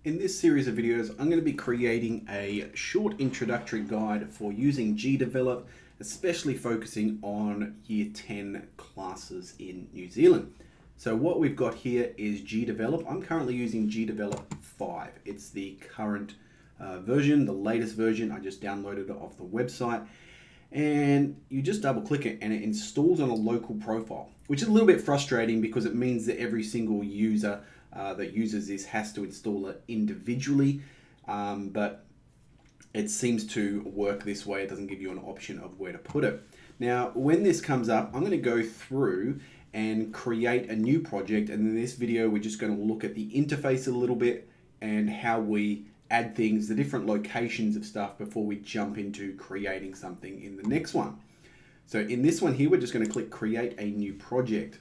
In this series of videos, I'm going to be creating a short introductory guide for using GDevelop, especially focusing on Year 10 classes in New Zealand. So what we've got here is GDevelop. I'm currently using GDevelop 5. It's the current version, the latest version. I just downloaded it off the website. And you just double click it and it installs on a local profile, which is a little bit frustrating because it means that every single user that uses this has to install it individually, but it seems to work this way. It doesn't give you an option of where to put it. Now, when this comes up, I'm going to go through and create a new project, and in this video we're just going to look at the interface a little bit and how we add things, the different locations of stuff before we jump into creating something in the next one. So in this one here, we're just going to click create a new project.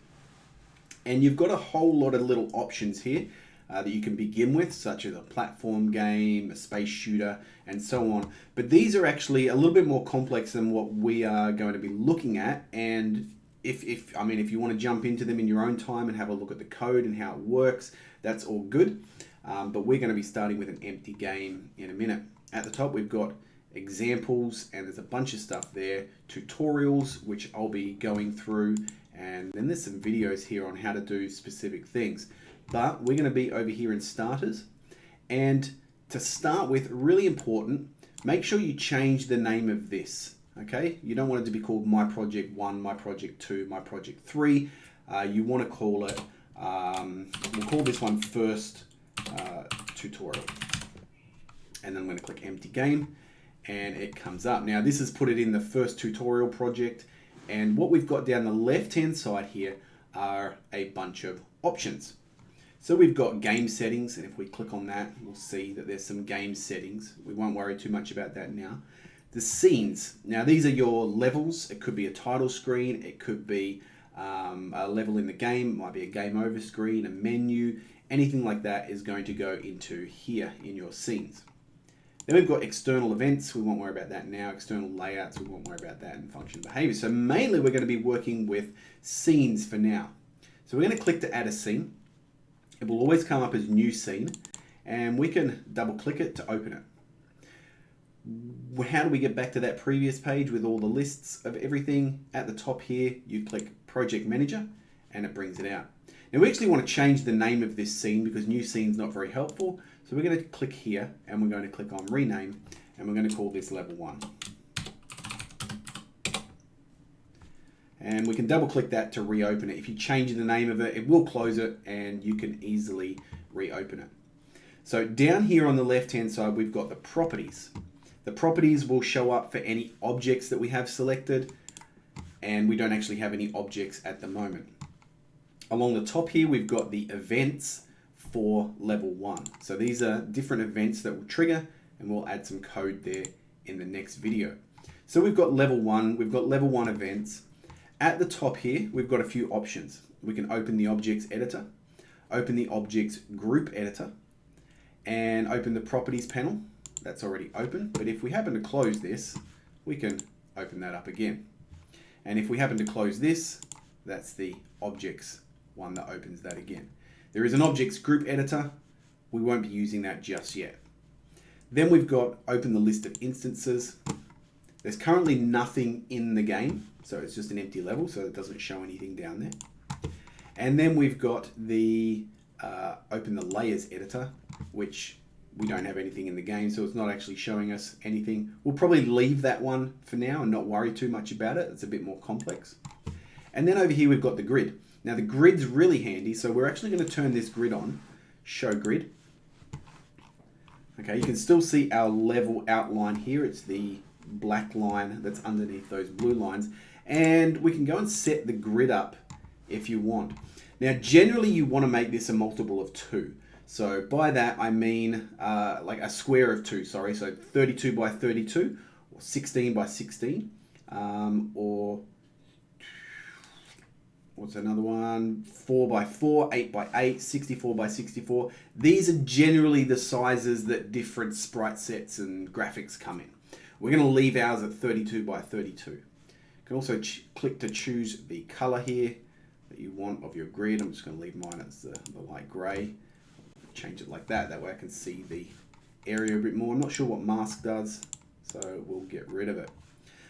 And you've got a whole lot of little options here that you can begin with, such as a platform game, a space shooter, and so on. But these are actually a little bit more complex than what we are going to be looking at. And if you want to jump into them in your own time and have a look at the code and how it works, that's all good. But we're going to be starting with an empty game in a minute. At the top, we've got examples, and there's a bunch of stuff there, tutorials, which I'll be going through, and then there's some videos here on how to do specific things. But we're going to be over here in starters, and to start with, really important, make sure you change the name of this. Okay, you don't want it to be called My Project 1, My Project 2, My Project 3. You want to call it, we'll call this one First Tutorial. And then I'm going to click Empty Game, and it comes up. Now this has put it in the First Tutorial project, and what we've got down the left-hand side here are a bunch of options. So we've got game settings, and if we click on that, we'll see that there's some game settings. We won't worry too much about that now. The scenes. Now these are your levels. It could be a title screen. It could be a level in the game. It might be a game over screen, a menu. Anything like that is going to go into here in your scenes. Then we've got external events. We won't worry about that now. External layouts, we won't worry about that, and function behavior. So mainly we're going to be working with scenes for now. So we're going to click to add a scene. It will always come up as new scene, and we can double click it to open it. How do we get back to that previous page with all the lists of everything? At the top here, you click Project Manager, and it brings it out. Now we actually want to change the name of this scene because new scene's not very helpful. So we're going to click here, and we're going to click on Rename, and we're going to call this Level 1. And we can double click that to reopen it. If you change the name of it, it will close it, and you can easily reopen it. So down here on the left-hand side, we've got the properties. The properties will show up for any objects that we have selected, and we don't actually have any objects at the moment. Along the top here, we've got the events for level 1. So these are different events that will trigger, and we'll add some code there in the next video. So we've got level 1, we've got level 1 events. At the top here, we've got a few options. We can open the objects editor, open the objects group editor, and open the properties panel. That's already open, but if we happen to close this, we can open that up again. And if we happen to close this, that's the objects one that opens that again. There is an objects group editor. We won't be using that just yet. Then we've got open the list of instances. There's currently nothing in the game, so it's just an empty level, so it doesn't show anything down there. And then we've got the open the layers editor, which we don't have anything in the game, so it's not actually showing us anything. We'll probably leave that one for now and not worry too much about it. It's a bit more complex. And then over here we've got the grid. Now the grid's really handy, so we're actually going to turn this grid on, show grid. Okay, you can still see our level outline here. It's the black line that's underneath those blue lines. And we can go and set the grid up if you want. Now generally you want to make this a multiple of 2. So by that I mean like a square of 2, sorry. So 32 by 32 or 16 by 16 or what's another one? 4 by 4, 8 by 8, 64 by 64. These are generally the sizes that different sprite sets and graphics come in. We're going to leave ours at 32 by 32. You can also click to choose the color here that you want of your grid. I'm just going to leave mine as the light gray. change it like that. That way I can see the area a bit more. I'm not sure what mask does, so we'll get rid of it.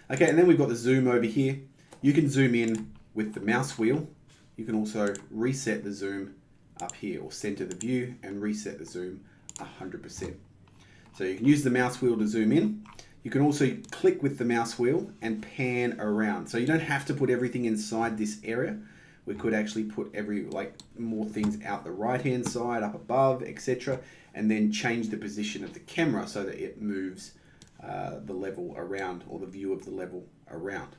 Okay, and then we've got the zoom over here. You can zoom in with the mouse wheel. You can also reset the zoom up here, or center the view and reset the zoom 100%. So you can use the mouse wheel to zoom in. You can also click with the mouse wheel and pan around. So you don't have to put everything inside this area. We could actually put more things out the right hand side, up above, etc. and then change the position of the camera so that it moves the level around, or the view of the level around.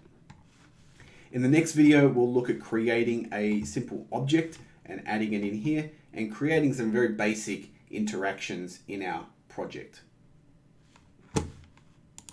In the next video, we'll look at creating a simple object and adding it in here and creating some very basic interactions in our project.